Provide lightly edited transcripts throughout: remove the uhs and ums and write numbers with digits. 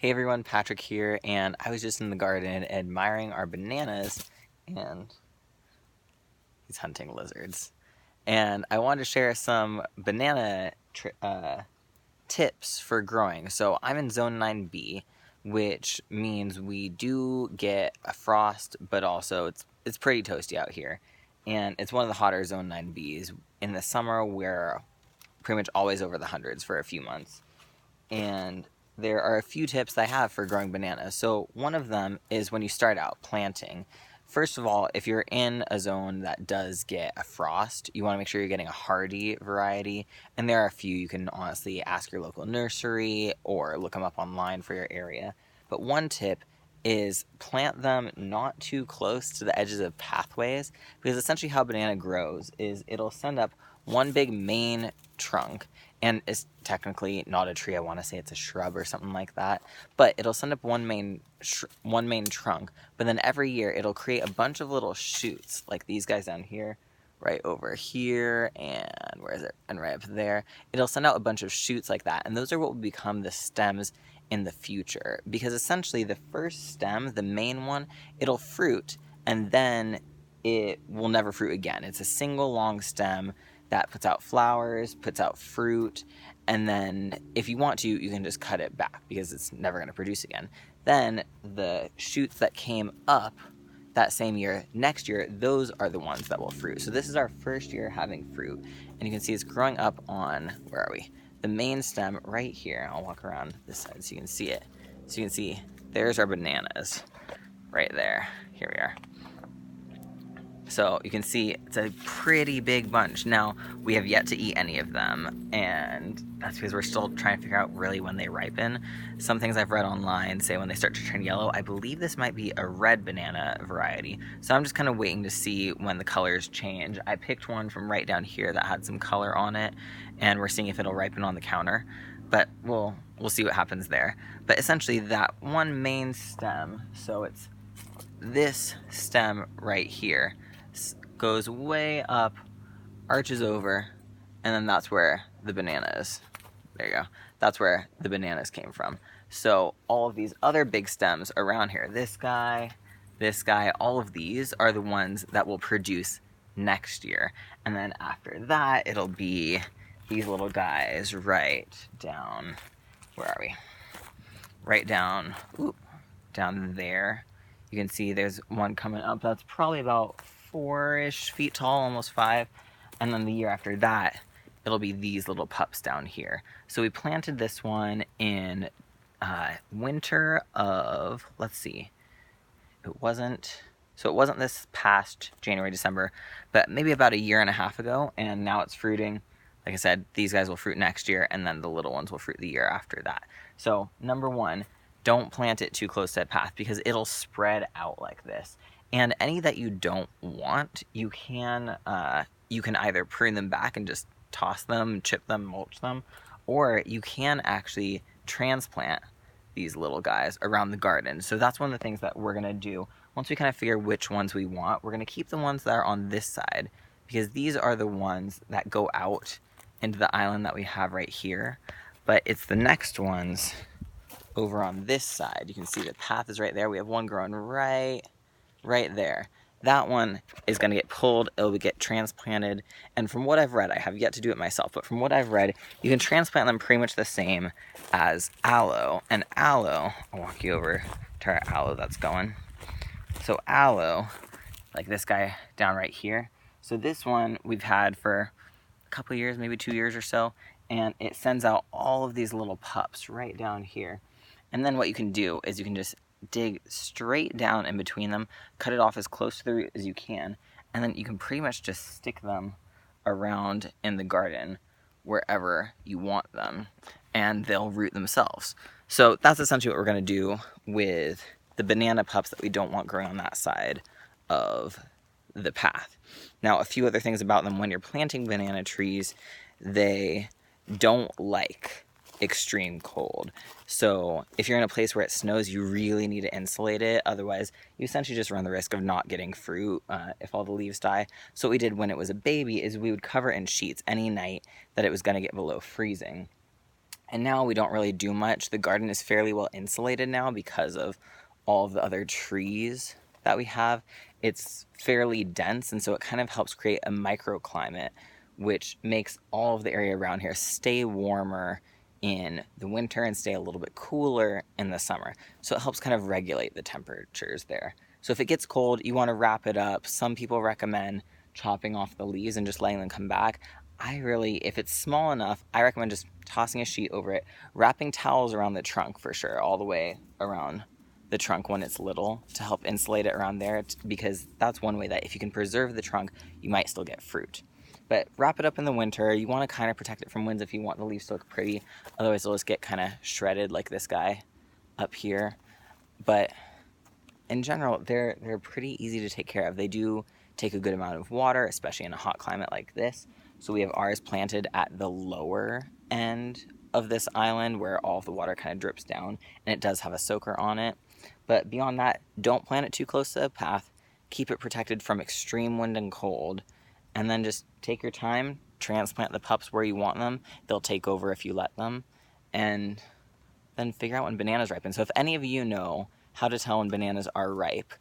Hey everyone, Patrick here, and I was just in the garden admiring our bananas, and he's hunting lizards. And I wanted to share some banana tips for growing. So I'm in Zone 9B, which means we do get a frost, but also it's pretty toasty out here. And it's one of the hotter Zone 9Bs. In the summer, we're pretty much always over the hundreds for a few months. And there are a few tips I have for growing bananas. So one of them is when you start out planting. First of all, if you're in a zone that does get a frost, you want to make sure you're getting a hardy variety. And there are a few. You can honestly ask your local nursery or look them up online for your area. But one tip is plant them not too close to the edges of pathways, because essentially how banana grows is it'll send up one big main trunk, and it's technically not a tree. I want to say it's a shrub or something like that, but it'll send up one main trunk, but then every year it'll create a bunch of little shoots like these guys down here, right over here, and where is it, and right up there. It'll send out a bunch of shoots like that, and those are what will become the stems in the future, because essentially the first stem, the main one, it'll fruit and then it will never fruit again. It's a single long stem that puts out flowers, puts out fruit, and then if you want to, you can just cut it back because it's never going to produce again. Then the shoots that came up that same year, next year, those are the ones that will fruit. So this is our first year having fruit, and you can see it's growing up on, where are we? The main stem right here. I'll walk around this side so you can see it. So you can see there's our bananas right there. Here we are. So you can see it's a pretty big bunch. Now, we have yet to eat any of them, and that's because we're still trying to figure out really when they ripen. Some things I've read online say when they start to turn yellow. I believe this might be a red banana variety, so I'm just kind of waiting to see when the colors change. I picked one from right down here that had some color on it, and we're seeing if it'll ripen on the counter, but we'll see what happens there. But essentially that one main stem, so it's this stem right here, goes way up, arches over, and then that's where the banana is. There you go. That's where the bananas came from. So all of these other big stems around here, this guy, all of these are the ones that will produce next year. And then after that, it'll be these little guys right down, where are we? Right down, down there. You can see there's one coming up that's probably about 4-ish feet tall, almost 5. And then the year after that, it'll be these little pups down here. So we planted this one in winter of, let's see, it wasn't this past January, December, but maybe about a year and a half ago, and now it's fruiting. Like I said, these guys will fruit next year, and then the little ones will fruit the year after that. So number one, don't plant it too close to that path because it'll spread out like this. And any that you don't want, you can either prune them back and just toss them, chip them, mulch them, or you can actually transplant these little guys around the garden. So that's one of the things that we're gonna do. Once we kind of figure which ones we want, we're gonna keep the ones that are on this side, because these are the ones that go out into the island that we have right here. But it's the next ones over on this side. You can see the path is right there. We have one growing right there. That one is going to get pulled, it'll get transplanted, and from what I've read, I have yet to do it myself, but from what I've read, you can transplant them pretty much the same as aloe. And aloe, I'll walk you over to our aloe that's going. So aloe, like this guy down right here, so this one we've had for a couple years, maybe 2 years or so, and it sends out all of these little pups right down here. And then what you can do is you can just dig straight down in between them, cut it off as close to the root as you can, and then you can pretty much just stick them around in the garden wherever you want them, and they'll root themselves. So that's essentially what we're going to do with the banana pups that we don't want growing on that side of the path. Now, a few other things about them. When you're planting banana trees, they don't like extreme cold. So if you're in a place where it snows, you really need to insulate it. Otherwise, you essentially just run the risk of not getting fruit if all the leaves die. So what we did when it was a baby is we would cover it in sheets any night that it was going to get below freezing. And now we don't really do much. The garden is fairly well insulated now because of all of the other trees that we have. It's fairly dense, and so it kind of helps create a microclimate, which makes all of the area around here stay warmer in the winter and stay a little bit cooler in the summer. So it helps kind of regulate the temperatures there. So if it gets cold, you want to wrap it up. Some people recommend chopping off the leaves and just letting them come back. If it's small enough, I recommend just tossing a sheet over it, wrapping towels around the trunk for sure, all the way around the trunk when it's little to help insulate it around there, because that's one way that if you can preserve the trunk, you might still get fruit. But wrap it up in the winter. You want to kind of protect it from winds if you want the leaves to look pretty. Otherwise, they'll just get kind of shredded like this guy up here. But in general, they're pretty easy to take care of. They do take a good amount of water, especially in a hot climate like this. So we have ours planted at the lower end of this island where all of the water kind of drips down, and it does have a soaker on it. But beyond that, don't plant it too close to the path. Keep it protected from extreme wind and cold, and then just take your time, transplant the pups where you want them. They'll take over if you let them, and then figure out when bananas ripen. So if any of you know how to tell when bananas are ripe,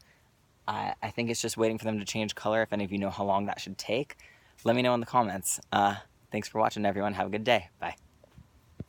I think it's just waiting for them to change color. If any of you know how long that should take, let me know in the comments. Thanks for watching, everyone. Have a good day. Bye.